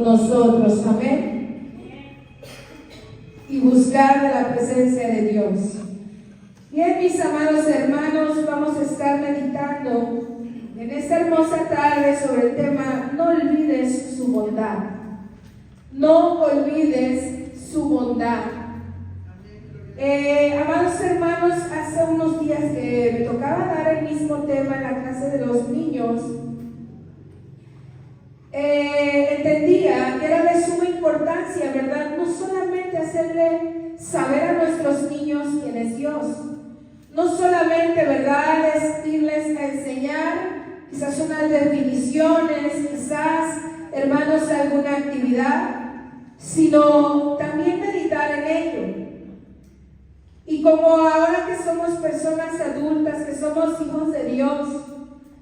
nosotros, amén, y buscar de la presencia de Dios. Bien, mis amados hermanos, vamos a estar meditando en esta hermosa tarde sobre el tema: no olvides su bondad. No olvides su bondad. Amados hermanos, hace unos días que me tocaba dar el mismo tema en la clase de los niños, entendía que era de suma importancia, ¿verdad? No solamente hacerle saber a nuestros niños quién es Dios, no solamente, ¿verdad?, es irles a enseñar quizás unas definiciones, quizás, hermanos, alguna actividad, sino también meditar en ello. Y como ahora que somos personas adultas, que somos hijos de Dios,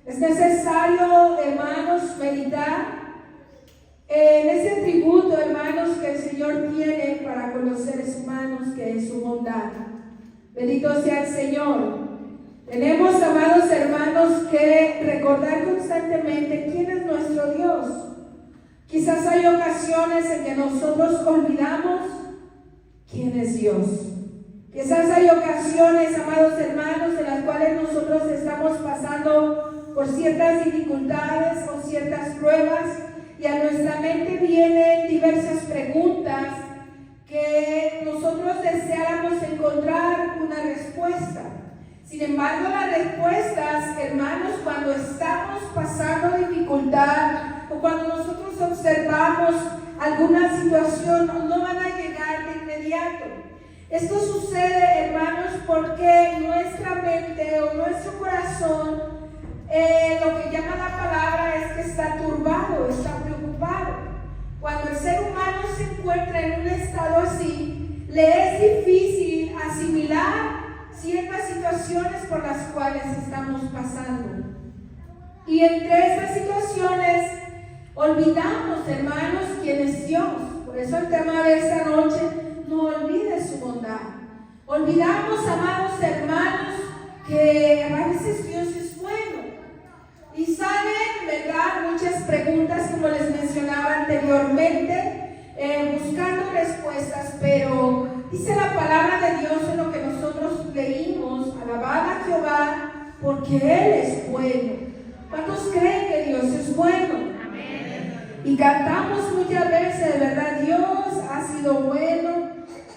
es necesario, hermanos, meditar en ese tributo, hermanos, que el Señor tiene para con los seres humanos, que es su bondad. Bendito sea el Señor. Tenemos, amados hermanos, que recordar constantemente quién es nuestro Dios. Quizás hay ocasiones en que nosotros olvidamos quién es Dios. Quizás hay ocasiones, amados hermanos, en las cuales nosotros estamos pasando por ciertas dificultades o ciertas pruebas, y a nuestra mente vienen diversas preguntas que nosotros deseáramos encontrar una respuesta. Sin embargo, las respuestas, hermanos, cuando estamos pasando dificultad o cuando nosotros observamos alguna situación, no van a llegar de inmediato. Esto sucede, hermanos, porque nuestra mente o nuestro corazón, lo que llama la palabra es que está turbado, está preocupado. Cuando el ser humano se encuentra en un estado así, le es difícil asimilar ciertas situaciones por las cuales estamos pasando. Y entre esas situaciones olvidamos, hermanos, quién es Dios. Por eso el tema de esta noche: no olvides su bondad. Olvidamos, amados hermanos, que a veces Dios es bueno. Y salen, ¿verdad?, muchas preguntas, como les mencionaba anteriormente, buscando respuestas, pero dice la palabra de Dios en lo que nosotros leímos: alabad a Jehová porque Él es bueno. ¿Cuántos creen que Dios es bueno? Amén. Y cantamos muchas veces, ¿verdad? Dios ha sido bueno.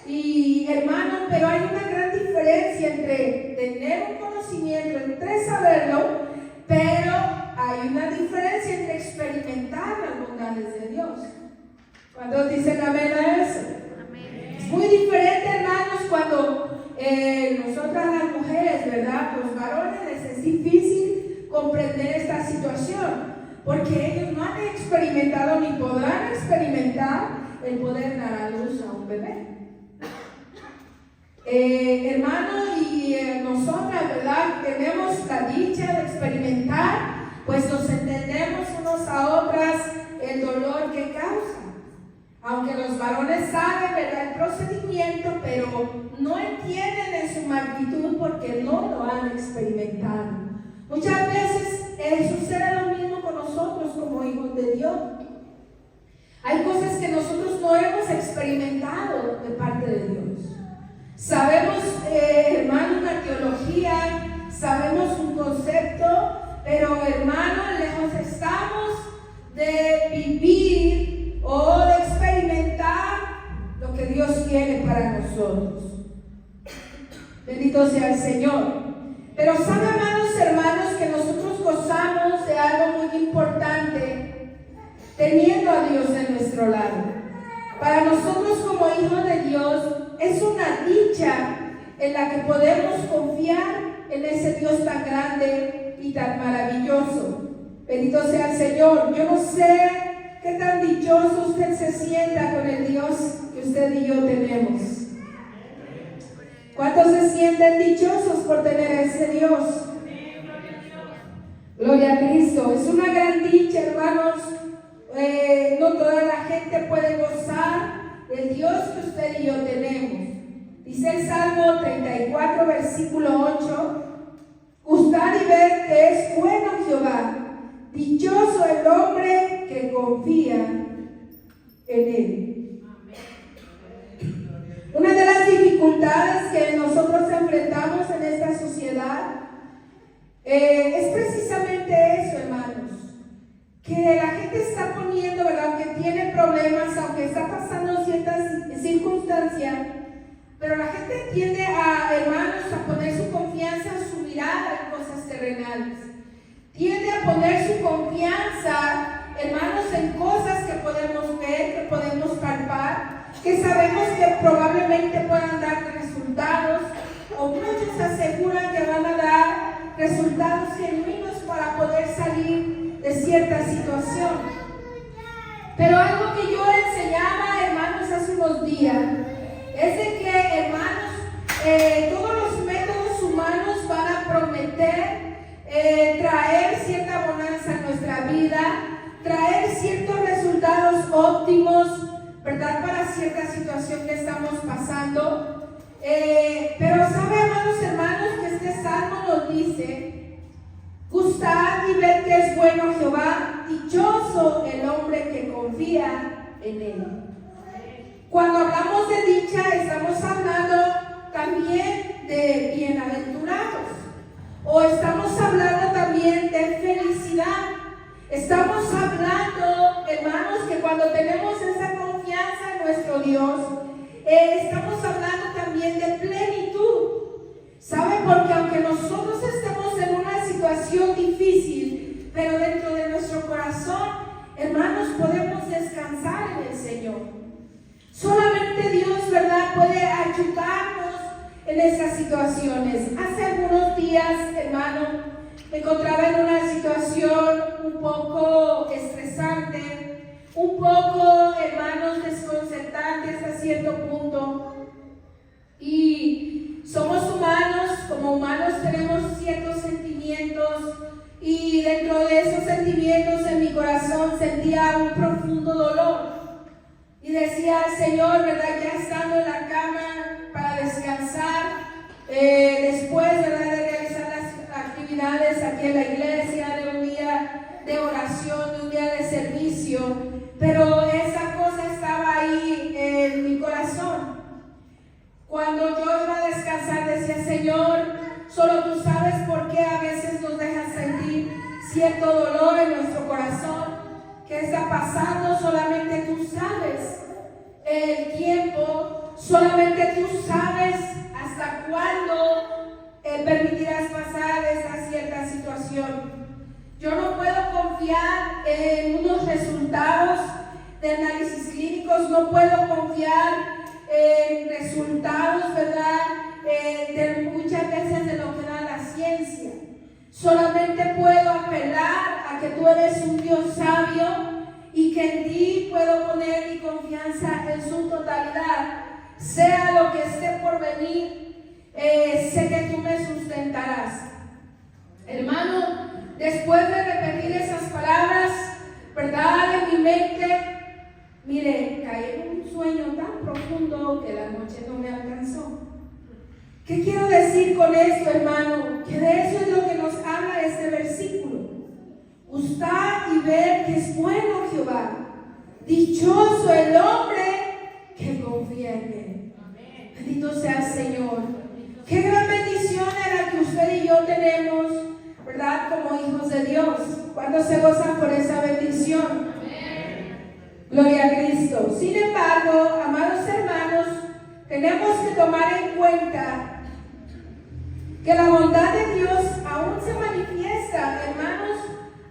Y hermano, pero hay una gran diferencia entre tener un conocimiento, entre saberlo, pero hay una diferencia entre experimentar las bondades de Dios. ¿Cuántos dicen amén a eso? Amén. Es muy diferente, hermanos, cuando nosotras las mujeres, ¿verdad?, los varones, les es difícil comprender esta situación, porque ellos no han experimentado ni podrán experimentar el poder dar a luz a un bebé. Hermano, y nosotras, ¿verdad?, tenemos la dicha de experimentar, pues nos entendemos unos a otras el dolor que causa. Aunque los varones saben, ¿verdad?, el procedimiento, pero no entienden en su magnitud porque no lo han experimentado. Muchas veces sucede lo mismo con nosotros como hijos de Dios. Hay cosas que nosotros no hemos experimentado de parte de Dios. Sabemos, hermano, una teología, sabemos un concepto, pero, hermano, lejos estamos de vivir o de experimentar lo que Dios quiere para nosotros. Bendito sea el Señor. Pero saben, amados hermanos, que nosotros gozamos de algo muy importante teniendo a Dios de nuestro lado. Para nosotros como hijos de Dios es una dicha en la que podemos confiar en ese Dios tan grande y tan maravilloso. Bendito sea el Señor. Yo no sé qué tan dichoso usted se sienta con el Dios que usted y yo tenemos. ¿Cuántos se sienten dichosos por tener a ese Dios? Gloria a Cristo. Es una gran dicha, hermanos. No toda la gente puede gozar del Dios que usted y yo tenemos. Dice el Salmo 34, versículo 8: gustad y ver que es bueno Jehová, dichoso el hombre que confía en Él. Una de las dificultades que nosotros enfrentamos en esta sociedad es precisamente eso, hermanos, que la gente está poniendo, ¿verdad?, aunque tiene problemas, aunque está pasando ciertas circunstancias, pero la gente tiende a, hermanos, a poner su confianza, su mirada en cosas terrenales. Tiende a poner su confianza, hermanos, en cosas que podemos ver, que podemos palpar, que sabemos que probablemente puedan dar resultados, o muchos aseguran que van a dar resultados genuinos para poder salir de cierta situación. Pero algo que yo enseñaba, hermanos, hace unos días, es de que, hermanos, todos los métodos humanos van a prometer traer cierta bonanza a nuestra vida, traer ciertos resultados óptimos, ¿verdad?, para cierta situación que estamos pasando. Pero sabe, amados hermanos, que este salmo nos dice: gustad y ved que es bueno Jehová, dichoso el hombre que confía en Él. Cuando hablamos de dicha, estamos hablando también de bienaventurados, o estamos hablando también de felicidad. Estamos hablando, hermanos, que cuando tenemos esa confianza en nuestro Dios, estamos hablando también de plenitud. ¿Sabe? Porque aunque nosotros estemos en una situación difícil, pero dentro de nuestro corazón, hermanos, podemos descansar en el Señor. Solamente Dios, ¿verdad?, puede ayudarnos en esas situaciones. Hace algunos días, hermano, me encontraba en una situación un poco estresante, un poco, hermanos, desconcertante hasta cierto punto. Y somos humanos, como humanos tenemos ciertos sentimientos, y dentro de esos sentimientos en mi corazón sentía un profundo dolor. Y decía al Señor, ¿verdad?, ya estando en la cama para descansar, después, ¿verdad?, de realizar las actividades aquí en la iglesia, de un día de oración, de un día de servicio, pero esa cosa estaba ahí en mi corazón. Cuando yo iba a descansar decía: Señor, solo tú sabes por qué a veces nos dejas sentir cierto dolor en nuestro corazón. ¿Qué está pasando? Solamente tú sabes el tiempo, solamente tú sabes hasta cuándo permitirás pasar esa cierta situación. Yo no puedo confiar en unos resultados de análisis clínicos, no puedo confiar en resultados, ¿verdad?, de muchas veces de lo que da la ciencia. Solamente puedo apelar a que tú eres un Dios sabio y que en ti puedo poner mi confianza en su totalidad. Sea lo que esté por venir, sé que tú me sustentarás. Hermano, después de repetir esas palabras, ¿verdad?, en mi mente, mire, caí en un sueño tan profundo que la noche no me alcanzó. ¿Qué quiero decir con esto, hermano? Que de eso es lo que nos habla este versículo. Gustad y ver que es bueno Jehová, dichoso el hombre que confía en Él. Bendito sea el Señor. Qué gran bendición es la que usted y yo tenemos, ¿verdad?, como hijos de Dios. ¿Cuántos se gozan por esa bendición? Gloria a Cristo. Sin embargo, amados hermanos, tenemos que tomar en cuenta que la bondad de Dios aún se manifiesta, hermanos,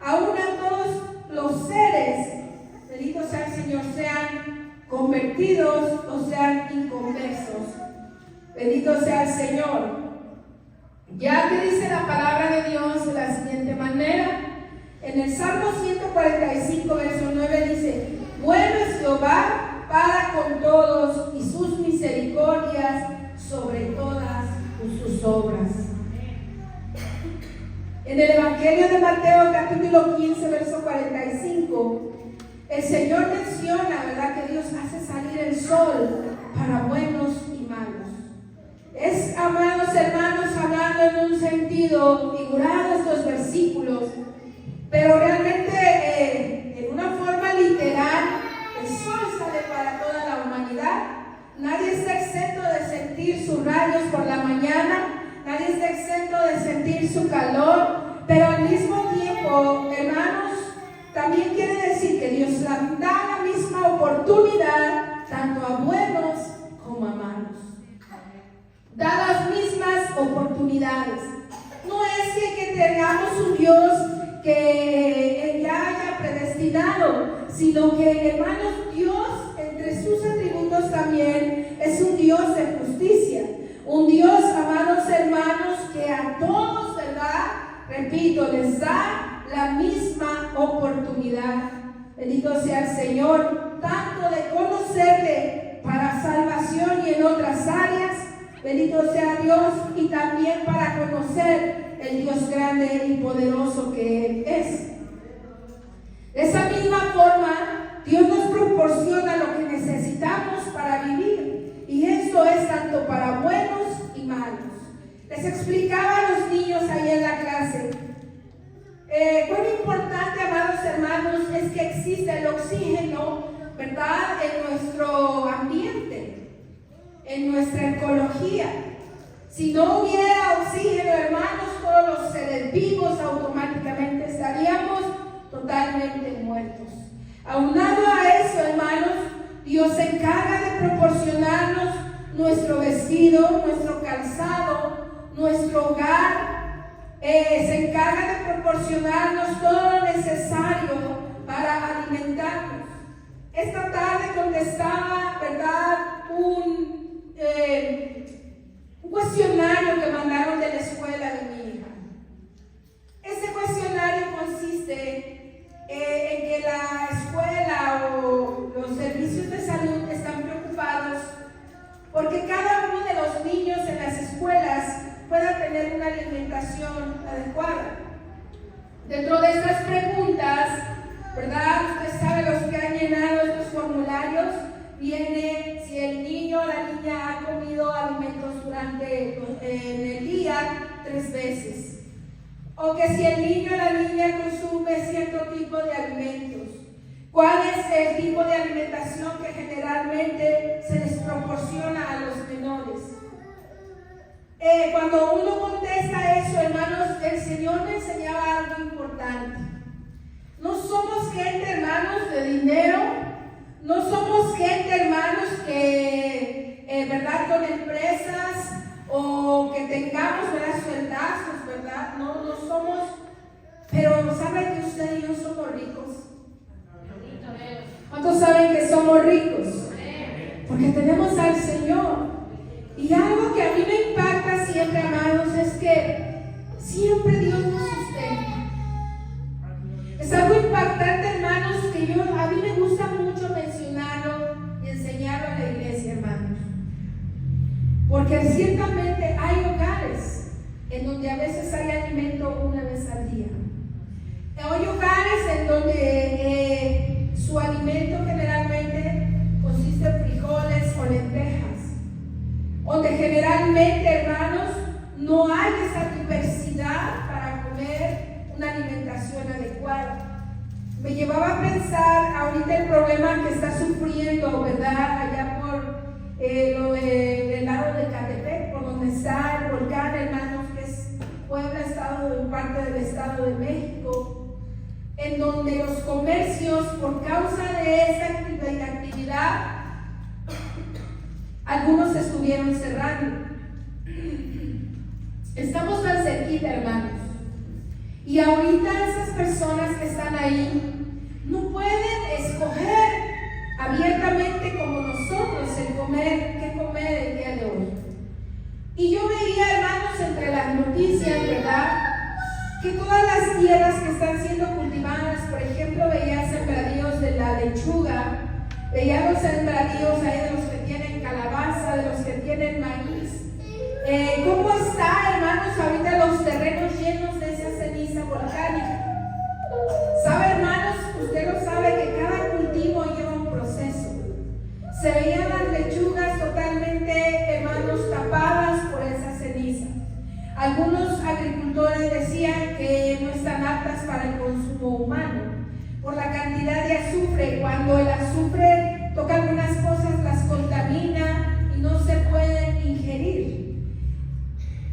aún a todos los seres, bendito sea el Señor, sean convertidos o sean inconversos. Bendito sea el Señor. Ya que dice la palabra de Dios de la siguiente manera, en el Salmo 145, verso 9 dice: bueno es Jehová para con todos, y sus misericordias sobre todas sus obras. En el Evangelio de Mateo, capítulo 15, verso 45, el Señor menciona, ¿verdad?, que Dios hace salir el sol para buenos y malos. Es, amados hermanos, hablando en un sentido figurado estos versículos, pero realmente en una forma literal, el sol sale Nadie está exento de sentir sus rayos por la mañana, nadie está exento de sentir su calor, pero al mismo tiempo, hermanos, también quiere decir que Dios da la misma oportunidad tanto a buenos como a malos. Da las mismas oportunidades. No es que tengamos un Dios que ya haya predestinado, sino que, hermanos, Dios, entre sus atributos también, es un Dios de justicia. Un Dios, amados hermanos, que a todos, ¿verdad? Repito, les da la misma oportunidad. Bendito sea el Señor, tanto de conocerle para salvación y en otras áreas. Bendito sea Dios, y también para conocer el Dios grande y poderoso que Él es. De esa misma forma, Dios nos proporciona lo que necesitamos para vivir, y esto es tanto para buenos y malos. Les explicaba a los niños ahí en la clase cuán importante, amados hermanos, es que existe el oxígeno, ¿verdad?, en nuestro ambiente, en nuestra ecología. Si no hubiera oxígeno, hermanos, todos los seres vivos automáticamente estaríamos totalmente muertos. Aunado a eso, hermanos, Dios se encarga de proporcionarnos nuestro vestido, nuestro calzado, nuestro hogar. Se encarga de proporcionarnos todo lo necesario para alimentarnos. Esta tarde contestaba, ¿verdad?, un cuestionario que mandaron de la escuela de mi hija. Ese cuestionario consiste en que la escuela o los servicios de salud están preocupados porque cada uno de los niños en las escuelas pueda tener una alimentación adecuada. Dentro de estas preguntas, ¿verdad?, usted sabe, los que han llenado estos formularios, viene si el niño o la niña ha comido alimentos durante el día 3 veces, o que si el niño o la niña consume cierto tipo de alimentos. ¿Cuál es el tipo de alimentación que generalmente se les proporciona a los menores? Cuando uno contesta eso, hermanos, el Señor me enseñaba algo importante. No somos gente, hermanos, de dinero. No somos gente, hermanos, que, ¿verdad?, con empresas o que tengamos, ¿verdad?, sueldazos, ¿verdad? No somos, pero ¿saben que usted y yo somos ricos? ¿Cuántos saben que somos ricos? Porque tenemos al Señor. Y algo que a mí me impacta siempre, amados, es que siempre Dios nos sustenta. Es algo impactante, hermanos, que a mí me gusta mucho mencionarlo y enseñarlo a la iglesia, hermanos. Porque ciertamente hay hogares en donde a veces hay alimento una vez al día. Hay hogares en donde su alimento generalmente consiste en frijoles o lentejas. Donde generalmente, hermanos, no hay esa diversidad para comer una alimentación adecuada. Me llevaba a pensar ahorita el problema que está sufriendo, ¿verdad?, allá por el lado de Catepec, por donde está el volcán, hermanos, que es Puebla, parte del Estado de México, en donde los comercios, por causa de esa actividad, algunos estuvieron cerrando. Estamos tan cerquita, hermanos. Y ahorita esas personas que están ahí no pueden escoger abiertamente como nosotros qué comer el día de hoy. Y yo veía, hermanos, entre las noticias, ¿verdad?, que todas las tierras que están siendo cultivadas, por ejemplo, veía sembradíos de la lechuga, veía los sembradíos ahí de los que tienen calabaza, de los que tienen maíz. ¿Cómo está, hermanos, ahorita los terrenos llenos de esa ceniza volcánica? ¿Sabe, hermanos? Usted lo sabe que cada cultivo lleva un proceso. Se veían las lechugas totalmente, hermanos, tapadas por esa ceniza. Algunos agricultores decían que no están aptas para el consumo humano por la cantidad de azufre. Cuando el azufre toca algunas cosas, las contamina,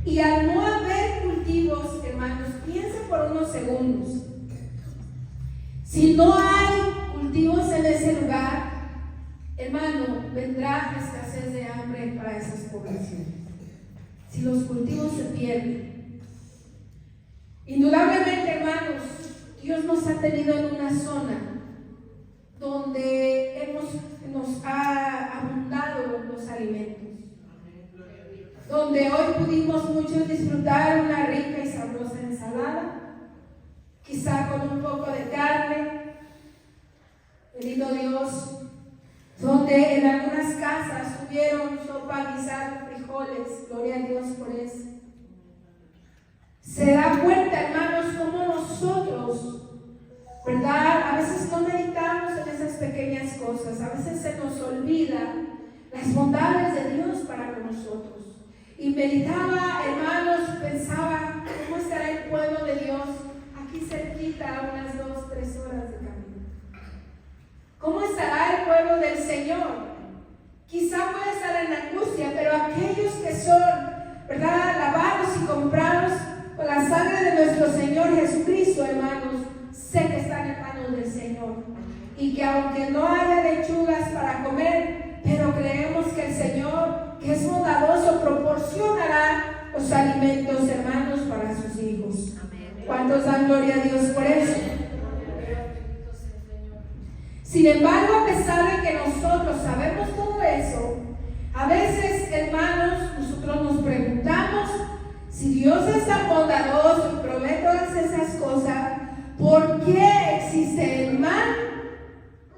Y al no haber cultivos, hermanos, piensen por unos segundos. Si no hay cultivos en ese lugar, hermano, vendrá escasez de hambre para esas poblaciones. Si los cultivos se pierden. Indudablemente, hermanos, Dios nos ha tenido en una zona donde nos ha abundado los alimentos. Donde hoy pudimos muchos disfrutar una rica y sabrosa ensalada, quizá con un poco de carne, bendito Dios, donde en algunas casas hubieron sopa, guisado, frijoles, gloria a Dios por eso. Se da cuenta, hermanos, cómo nosotros, ¿verdad? A veces no meditamos en esas pequeñas cosas, a veces se nos olvida las bondades de Dios para con nosotros. Y meditaba, hermanos, pensaba, ¿cómo estará el pueblo de Dios aquí cerquita, a unas 2-3 horas de camino? ¿Cómo estará el pueblo del Señor? Quizá puede estar en angustia, pero aquellos que son, ¿verdad?, lavados y comprados con la sangre de nuestro Señor Jesucristo, hermanos, sé que están en manos del Señor. Y que aunque no haya lechugas para comer, pero creemos que el Señor, que es bondadoso, proporcionará los alimentos, hermanos, para sus hijos. ¿Cuántos dan gloria a Dios por eso? Sin embargo, a pesar de que nosotros sabemos todo eso, a veces, hermanos, nosotros nos preguntamos si Dios es tan bondadoso y provee todas esas cosas, ¿por qué existe el mal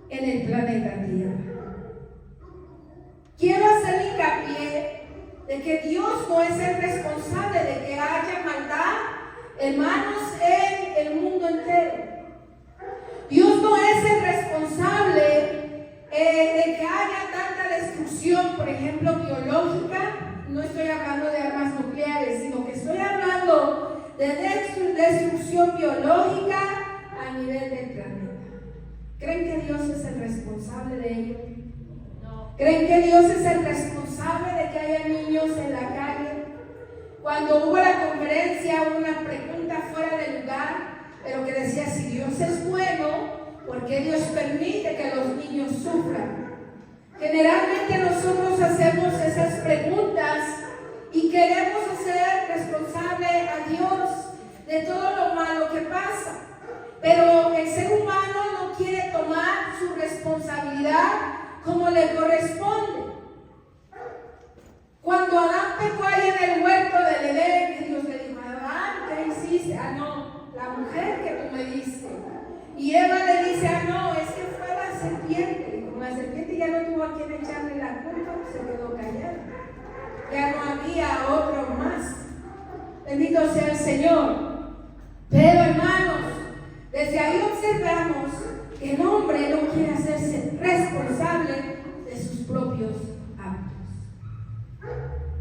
en el planeta Tierra? Quiero hacer hincapié de que Dios no es el responsable de que haya maldad, hermanos, en el mundo entero. Dios no es el responsable de que haya tanta destrucción, por ejemplo, biológica. No estoy hablando de armas nucleares, sino que estoy hablando de destrucción biológica a nivel del planeta. ¿Creen que Dios es el responsable de ello? ¿Creen que Dios es el responsable de que haya niños en la calle? Cuando hubo la conferencia, hubo una pregunta fuera de lugar, pero que decía, si Dios es bueno, ¿por qué Dios permite que los niños sufran? Generalmente nosotros hacemos esas preguntas y queremos hacer responsable a Dios de todo lo malo que pasa. Pero el ser humano no quiere tomar su responsabilidad como le corresponde. Cuando Adán pecó ahí en el huerto del Edén, que Dios le dijo, Adán, ¿qué hiciste? Ah, no, la mujer que tú me diste. Y Eva le dice, ah, no, es que fue la serpiente. Y como la serpiente ya no tuvo a quien echarle la culpa, se quedó callada. Ya no había otro más. Bendito sea el Señor. Pero hermanos, desde ahí observamos que el hombre no quiere hacerse responsable de sus propios actos.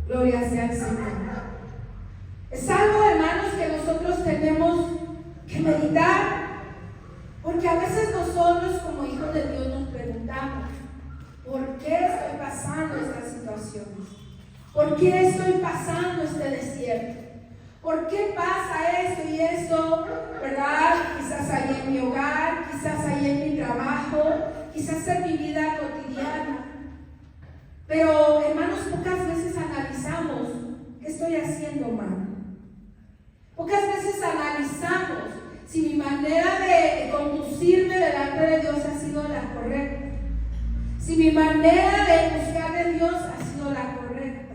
Gloria sea al Señor. Es algo, hermanos, que nosotros tenemos que meditar, porque a veces nosotros como hijos de Dios nos preguntamos, ¿por qué estoy pasando estas situaciones? ¿Por qué estoy pasando este desierto? ¿Por qué pasa esto y esto? ¿Verdad? Quizás ahí en mi hogar, quizás ahí en mi trabajo, quizás en mi vida cotidiana. Pero, hermanos, pocas veces analizamos qué estoy haciendo mal. Pocas veces analizamos si mi manera de conducirme delante de Dios ha sido la correcta. Si mi manera de buscar de Dios ha sido la correcta.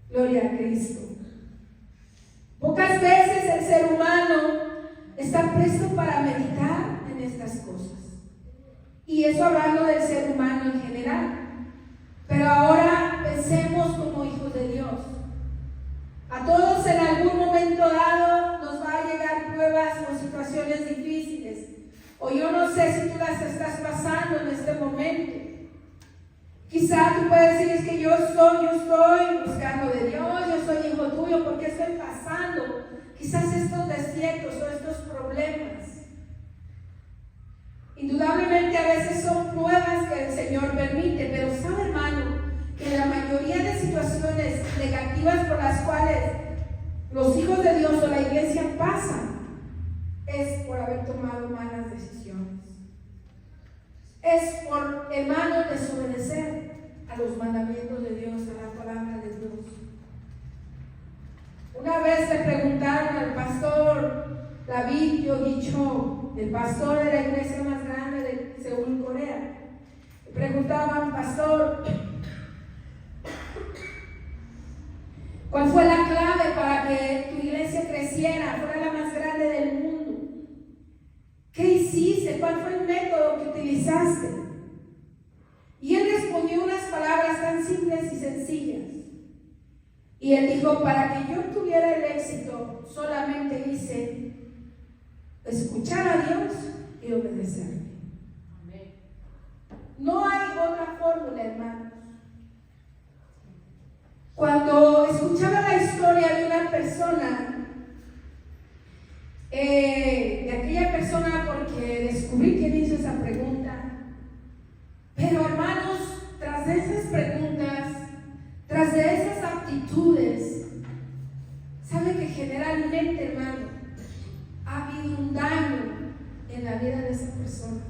Gloria a Cristo. Pocas veces el ser humano está presto para meditar en estas cosas. Y eso hablando del ser humano en general. Pero ahora pensemos como hijos de Dios. A todos en algún momento dado nos va a llegar pruebas o situaciones difíciles. O yo no sé si tú las estás pasando en este momento. Quizá tú puedes decir, es que yo estoy buscando de Dios, yo soy hijo tuyo, ¿por qué estoy pasando quizás estos desiertos o estos problemas? Indudablemente a veces son pruebas que el Señor permite, pero sabe, hermano, que la mayoría de situaciones negativas por las pasan es por haber tomado malas decisiones. Es por, hermanos, desobedecer a los mandamientos de Dios, a la palabra de Dios. Una vez le preguntaron al pastor David Yogi Cho, el pastor de la iglesia más grande de Seúl, Corea. Le preguntaban: pastor, ¿cuál fue la clave para que tu iglesia creciera, fuera la más grande del mundo? ¿Qué hiciste? ¿Cuál fue el método que utilizaste? Y él respondió unas palabras tan simples y sencillas. Y él dijo: para que yo tuviera el éxito, solamente hice escuchar a Dios y obedecerle. No hay otra fórmula, hermanos. Cuando escuchaba la historia de una persona, de aquella persona, porque descubrí quién hizo esa pregunta, pero hermanos, tras de esas preguntas, tras de esas actitudes, sabe que generalmente, hermano, ha habido un daño en la vida de esa persona.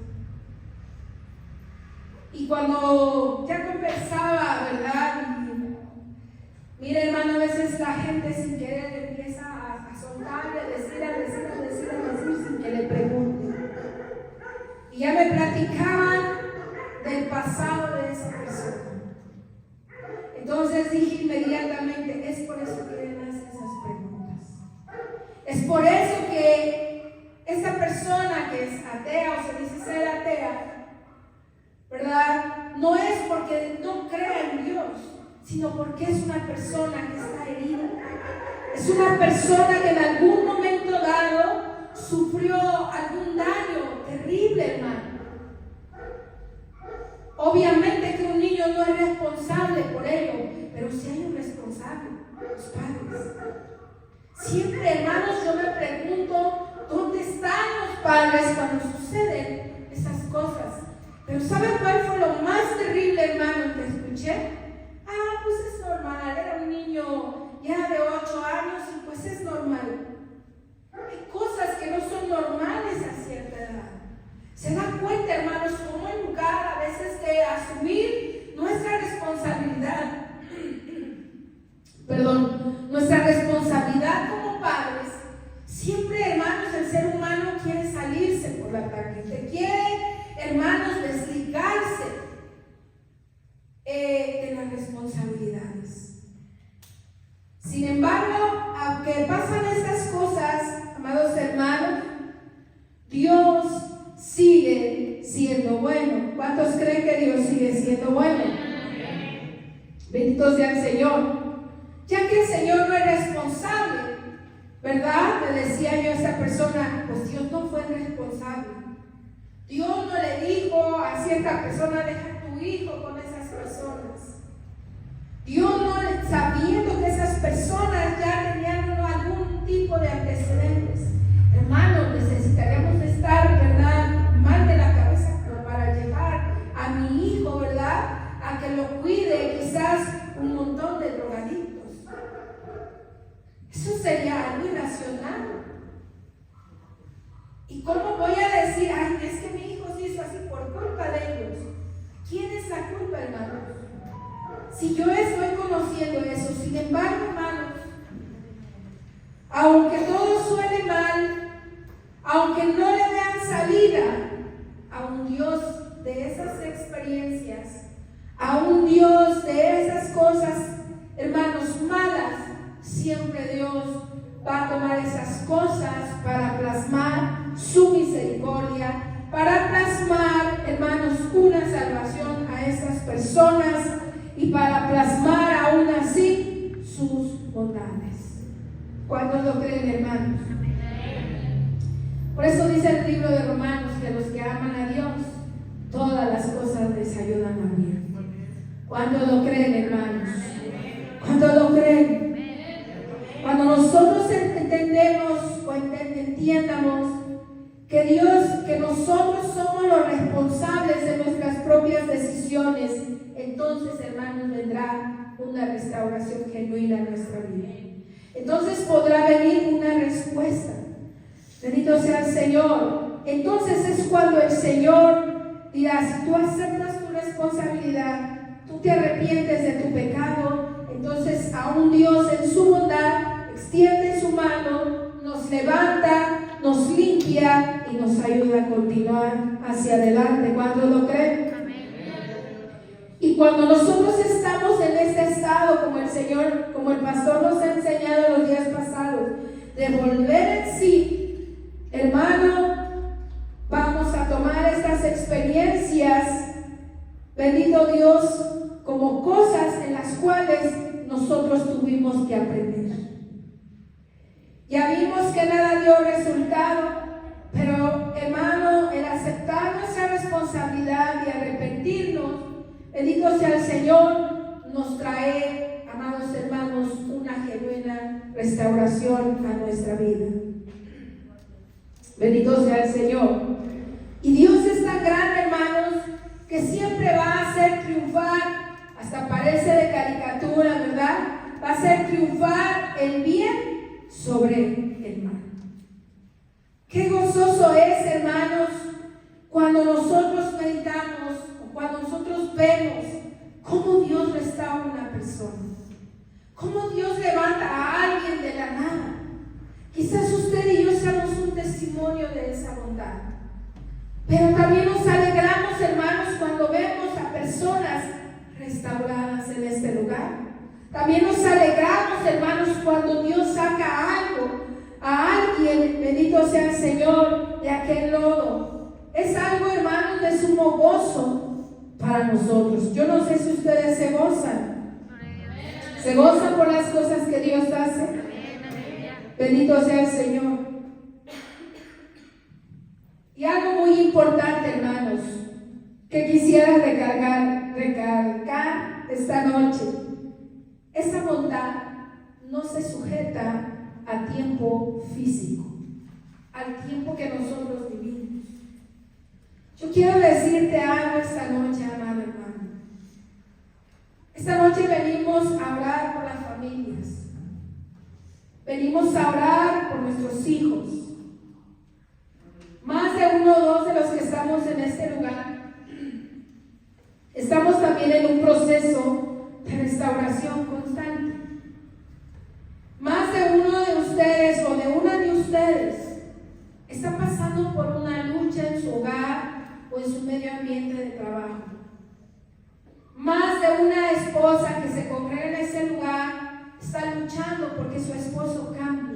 Y cuando ya conversaba, ¿verdad? Mire, hermano, a veces la gente sin querer empieza a soltarle, a decir sin que le pregunte. Y ya me platicaban del pasado de esa persona. Entonces dije inmediatamente: es por eso que él hace esas preguntas. Es por eso que esta persona que es atea o se dice ser atea, ¿verdad? No es porque no crea en Dios, sino porque es una persona que está herida. Es una persona que en algún momento dado sufrió algún daño terrible, hermano. Obviamente que un niño no es responsable por ello, pero sí hay un responsable, los padres. Siempre, hermanos, yo me pregunto: ¿dónde están los padres cuando suceden esas cosas? Pero ¿saben cuál fue lo más terrible, hermano, que escuché? Pues es normal, era un niño ya de 8 años y pues es normal. Hay cosas que no son normales a cierta edad. Se dan cuenta, hermanos, cómo en lugar a veces de asumir nuestra responsabilidad, nuestra responsabilidad como padres, siempre, hermanos, el ser humano quiere salirse por la tangente, quiere, hermanos, desligarse de las responsabilidades. Sin embargo, aunque pasan estas cosas, amados hermanos, Dios sigue siendo bueno. ¿Cuántos creen que Dios sigue siendo bueno? Bendito sea el Señor. Ya que el Señor no es responsable, ¿verdad? Le decía yo a esa persona: pues Dios no fue responsable. Dios no le dijo a cierta persona: deja a tu hijo con esas personas. Dios no, sabiendo que esas personas ya tenían algún tipo de antecedentes. Hermanos, necesitaríamos estar, ¿verdad?, mal de la cabeza para llevar a mi hijo, ¿verdad?, a que lo cuide quizás un montón de drogadictos. Eso sería algo irracional. ¿Y cómo voy a decir: ay, es que mi hijo se hizo así por culpa de ellos? ¿Quién es la culpa, hermanos? Si yo estoy conociendo eso, sin embargo, hermanos, aunque todo suene mal, aunque no le vean salida a un Dios de esas experiencias, a un Dios de esas cosas, hermanos, malas, siempre Dios va a tomar esas cosas para plasmar su misericordia, para plasmar, hermanos, una salvación a esas personas y para plasmar aún así sus bondades. ¿Cuántos lo creen, hermanos? Por eso dice el libro de Romanos que los que aman a Dios, todas las cosas les ayudan a bien. ¿Cuántos lo creen, hermanos? ¿Cuántos lo creen? Cuando nosotros entendemos o entiendamos que nosotros somos los responsables de nuestras propias decisiones, entonces, hermanos, vendrá una restauración genuina en nuestra vida. entonces podrá venir una respuesta. Bendito sea el Señor. Entonces es cuando el Señor dirá, si tú aceptas tu responsabilidad, tú te arrepientes de tu pecado, entonces aún Dios en su bondad extiende su mano, nos levanta, nos limpia y nos ayuda a continuar hacia adelante. ¿Cuántos lo creen? Y cuando nosotros estamos en este estado, como el Señor, como el pastor nos ha enseñado los días pasados, de volver en sí, hermano, vamos a tomar estas experiencias, bendito Dios, como cosas en las cuales nosotros tuvimos que aprender. Ya vimos que nada dio resultado, pero hermano, el aceptar nuestra responsabilidad y arrepentirnos, bendito sea el Señor, nos trae, amados hermanos, una genuina restauración a nuestra vida. Bendito sea el Señor. Y Dios es tan grande, hermanos, que siempre va a hacer triunfar, hasta parece de caricatura, ¿verdad? Va a hacer triunfar el bien sobre el mal. Qué gozoso es, hermanos, cuando nosotros meditamos, o cuando nosotros vemos cómo Dios restaura a una persona, cómo Dios levanta a alguien de la nada. Quizás usted y yo seamos un testimonio de esa bondad. Pero también nos alegramos, hermanos, cuando vemos a personas restauradas en este lugar. También nos alegramos, hermanos, cuando Dios saca algo, a alguien, bendito sea el Señor, de aquel lodo. Es algo, hermanos, de sumo gozo para nosotros. Yo no sé si ustedes se gozan. ¿Se gozan por las cosas que Dios hace? Bendito sea el Señor. Y algo muy importante, hermanos, que quisiera recalcar esta noche. Esa bondad no se sujeta a tiempo físico, al tiempo que nosotros vivimos. Yo quiero decirte algo esta noche, amado hermano. Esta noche venimos a orar por las familias. Venimos a orar por nuestros hijos. Más de uno o dos de los que estamos en este lugar, estamos también en un proceso de restauración constante. Más de uno de ustedes o de una de ustedes está pasando por una lucha en su hogar o en su medio ambiente de trabajo. Más de una esposa que se congrega en ese lugar está luchando porque su esposo cambie.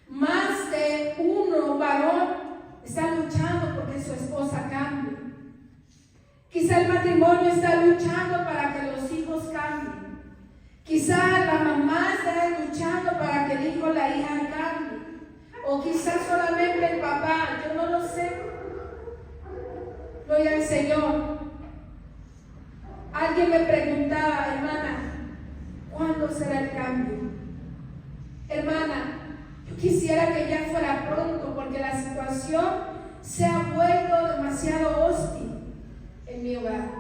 Más de uno varón está luchando porque su esposa cambie. Quizá el matrimonio está luchando para que los hijos cambien. Quizá la mamá está luchando para que el hijo o la hija cambie. O quizá solamente el papá, yo no lo sé. Gloria al Señor. Alguien me preguntaba, hermana, ¿cuándo será el cambio? Hermana, yo quisiera que ya fuera pronto porque la situación se ha vuelto demasiado hostil en mi hogar.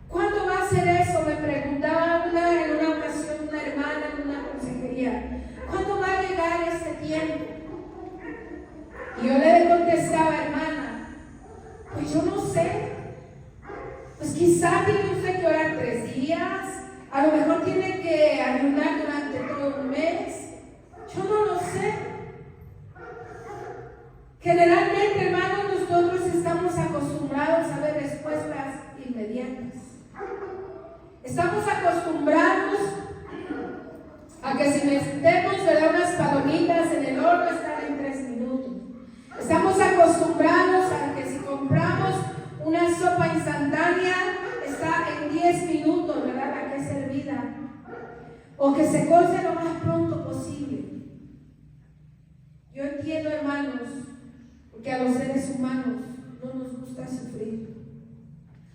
¿Cuándo va a ser eso? Me preguntaba en una ocasión una hermana en una consejería. ¿Cuándo va a llegar ese tiempo? Y yo le contestaba, hermana, pues yo no sé. Pues quizá tiene usted que orar 3 días, a lo mejor tiene que ayunar durante todo un mes. Yo no lo sé. Generalmente, hermanos, nosotros estamos acostumbrados a ver respuestas inmediatas. Estamos acostumbrados a que si metemos unas palomitas en el horno están en 3 minutos. Estamos acostumbrados a que si compramos una sopa instantánea está en 10 minutos, ¿verdad? La que es servida. O que se cose lo más pronto posible. Yo entiendo, hermanos, porque a los seres humanos no nos gusta sufrir.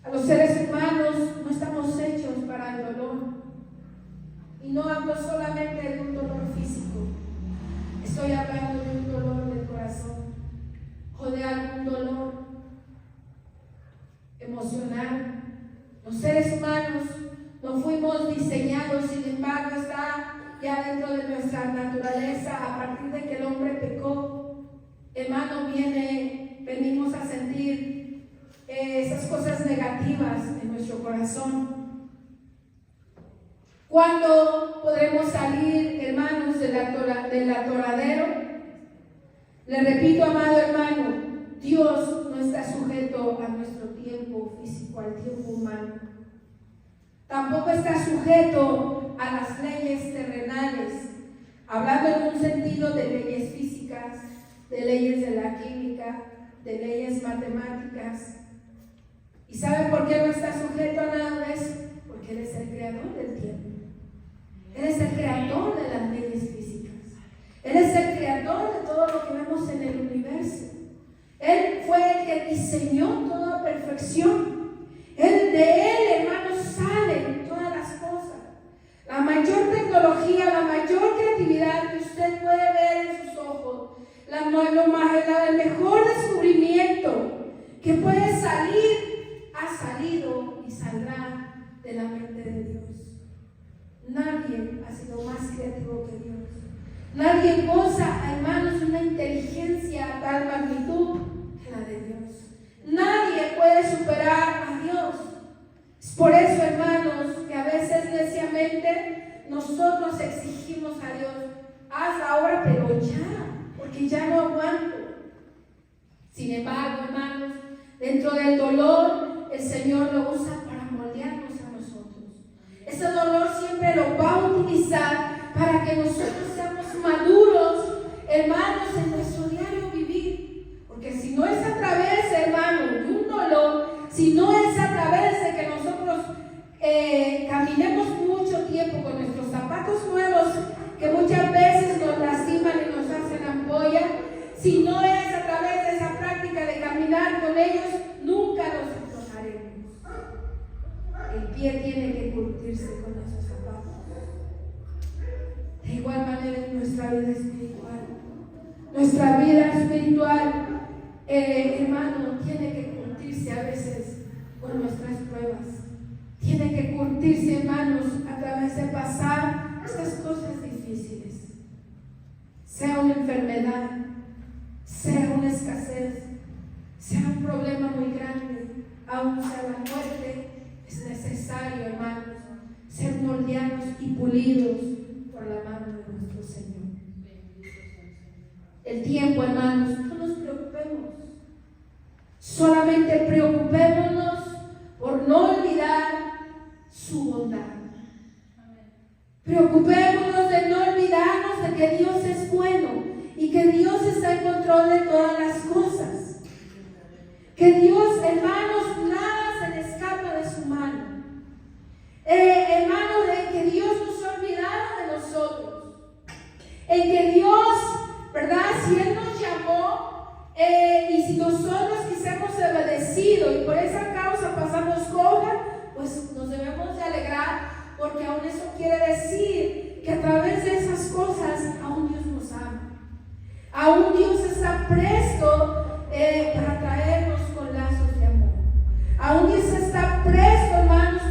A los seres humanos no estamos hechos para el dolor. Y no hablo solamente de un dolor físico. Estoy hablando de un dolor del corazón o de algún dolor emocional. Los seres humanos no fuimos diseñados, sin embargo, está ya dentro de nuestra naturaleza, a partir de que el hombre pecó, hermano, venimos a sentir esas cosas negativas en nuestro corazón. ¿Cuándo podremos salir, hermanos, del atoradero? Le repito, amado hermano, Dios no está sujeto a nuestro tiempo físico, al tiempo humano. Tampoco está sujeto a las leyes terrenales, hablando en un sentido de leyes físicas, de leyes de la química, de leyes matemáticas. ¿Y sabe por qué no está sujeto a nada de eso? Porque Él es el creador del tiempo. Él es el creador de las leyes físicas. Él es el creador de todo lo que vemos en el universo. Él fue el que diseñó toda perfección. De Él, hermanos, salen todas las cosas. La mayor tecnología, la mayor creatividad que usted puede ver en sus ojos, el mejor descubrimiento que puede salir, ha salido y saldrá de la mente de Dios. Nadie ha sido más creativo que Dios. Nadie goza, hermanos, una inteligencia a tal magnitud que la de Dios. Nadie puede superar a Dios. Es por eso, hermanos, que a veces neciamente nosotros exigimos a Dios: haz la obra, pero ya, porque ya no aguanto. Sin embargo, hermanos, dentro del dolor, el Señor lo usa para moldearnos a nosotros. Ese dolor siempre lo va a utilizar para que nosotros seamos maduros, hermanos, en nuestro diario vivir. Porque si no es a través, hermano, de un dolor, si no es a través de que nosotros caminemos mucho tiempo con nuestros zapatos nuevos, que muchas veces nos lastiman y nos hacen ampolla, si no es a través de esa práctica de caminar con ellos, nunca nos aflojaremos. El pie tiene que curtirse con esos zapatos. De igual manera en nuestra vida espiritual. Nuestra vida espiritual, hermano, tiene que curtirse a veces con nuestras pruebas. Tiene que curtirse, hermanos, a través de pasar estas cosas difíciles. Sea una enfermedad, sea una escasez, sea un problema muy grande, aún sea la muerte, es necesario, hermanos, ser moldeados y pulidos por la mano de nuestro Señor. El tiempo, hermanos, no nos preocupemos. Solamente preocupémonos por no olvidar su bondad. Preocupémonos de no olvidarnos de que Dios es bueno y que Dios está en control de todas las cosas. Que Dios, hermanos, nada se le escapa de su mano. Hermanos, de que Dios no se ha olvidado de nosotros. En que Dios, ¿verdad? Si Él nos llamó y si nosotros quizás obedecido y por esa causa pasamos coja, pues nos debemos de alegrar, porque aún eso quiere decir que a través de esas cosas aún Dios nos ama. Aún Dios está presto para traernos con lazos de amor. Aún Dios está presto, hermanos,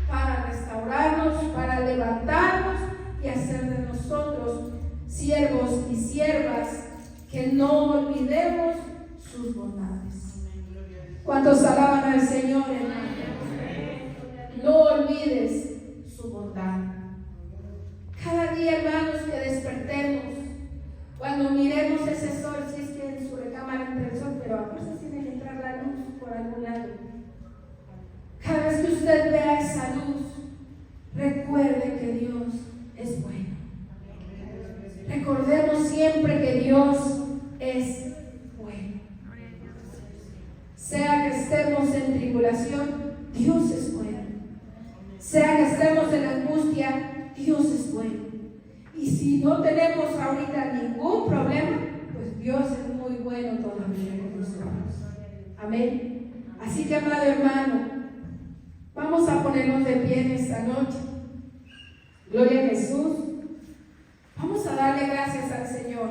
para restaurarnos, para levantarnos y hacer de nosotros siervos y siervas que no olvidemos sus bondades. ¿Cuántos alaban al Señor, hermano? No olvides su bondad. Cada día, hermanos, que despertemos, cuando miremos ese sol, si es que en su recámara entra el sol, pero a veces tiene que entrar la luz por algún lado. Cada vez que usted vea esa luz, recuerde que Dios es bueno. Recordemos siempre que Dios es bueno. Sea que estemos en tribulación, Dios es bueno. Sea que estemos en angustia, Dios es bueno. Y si no tenemos ahorita ningún problema, pues Dios es muy bueno todavía con nosotros. Amén. Así que, amado hermano, vamos a ponernos de pie en esta noche. Gloria a Jesús. Vamos a darle gracias al Señor.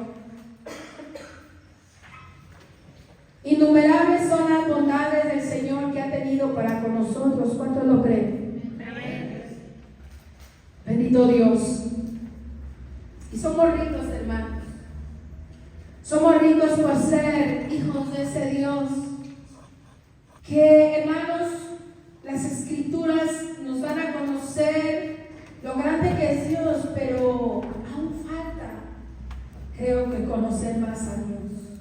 Innumerables son las bondades del Señor que ha tenido para con nosotros. ¿Cuántos lo creen? Bendito Dios. Y somos ricos, hermanos. Somos ricos por ser hijos de ese Dios. Que, hermanos, las Escrituras nos dan a conocer lo grande que es Dios, pero aún falta, creo que, conocer más a Dios.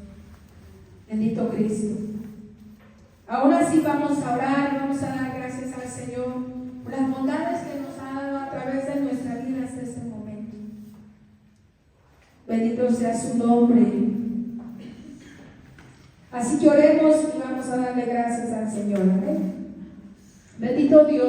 Bendito Cristo. Aún así vamos a orar, vamos a dar gracias al Señor por las bondades que nos ha dado a través de nuestra vida hasta este momento. Bendito sea su nombre. Así que oremos y vamos a darle gracias al Señor. Amén. Bendito Dios.